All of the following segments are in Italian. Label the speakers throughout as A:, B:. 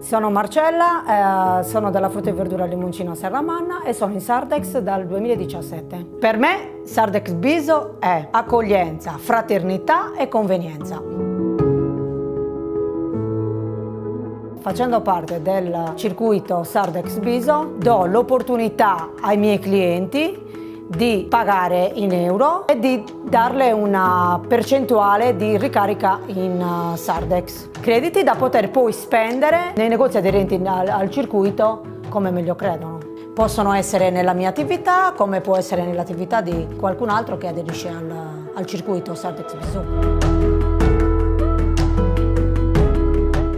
A: Sono Marcella, sono della frutta e verdura Limoncino a Serramanna e sono in Sardex dal 2017. Per me Sardex Biso è accoglienza, fraternità e convenienza. Facendo parte del circuito Sardex Biso do l'opportunità ai miei clienti di pagare in euro e di darle una percentuale di ricarica in Sardex. Crediti da poter poi spendere nei negozi aderenti al circuito come meglio credono. Possono essere nella mia attività come può essere nell'attività di qualcun altro che aderisce al circuito Sardex Biso.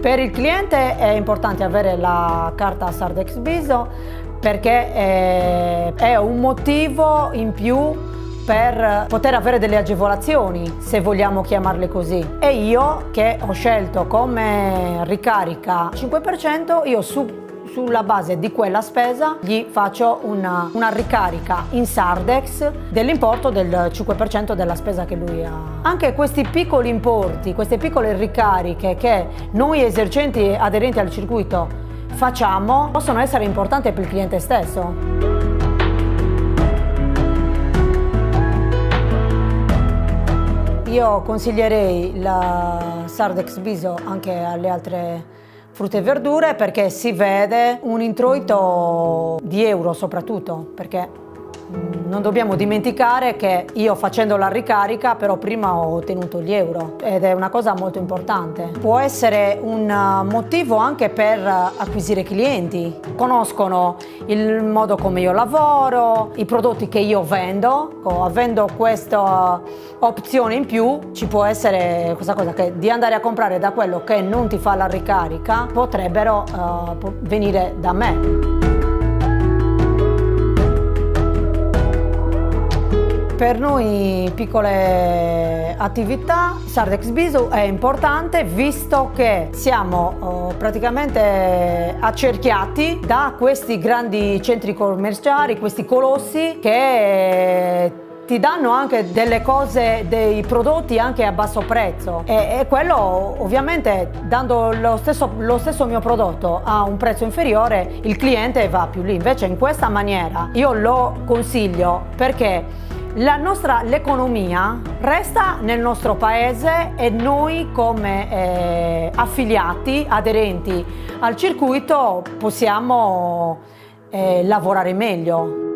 A: Per il cliente è importante avere la carta Sardex Biso perché è un motivo in più per poter avere delle agevolazioni, se vogliamo chiamarle così. E io che ho scelto come ricarica 5%, io sulla base di quella spesa gli faccio una ricarica in Sardex dell'importo del 5% della spesa che lui ha. Anche questi piccoli importi, queste piccole ricariche che noi esercenti aderenti al circuito facciamo possono essere importanti per il cliente stesso. Io consiglierei la Sardex Biso anche alle altre frutte e verdure perché si vede un introito di euro soprattutto, perché non dobbiamo dimenticare che io facendo la ricarica però prima ho ottenuto gli euro ed è una cosa molto importante. Può essere un motivo anche per acquisire clienti. Conoscono il modo come io lavoro, i prodotti che io vendo. Avendo questa opzione in più ci può essere questa cosa che di andare a comprare da quello che non ti fa la ricarica potrebbero venire da me. Per noi piccole attività Sardex Biso è importante visto che siamo praticamente accerchiati da questi grandi centri commerciali, questi colossi che ti danno anche delle cose, dei prodotti anche a basso prezzo e quello ovviamente dando lo stesso mio prodotto a un prezzo inferiore il cliente va più lì. Invece in questa maniera io lo consiglio perché l'economia resta nel nostro paese e noi come affiliati, aderenti al circuito possiamo lavorare meglio.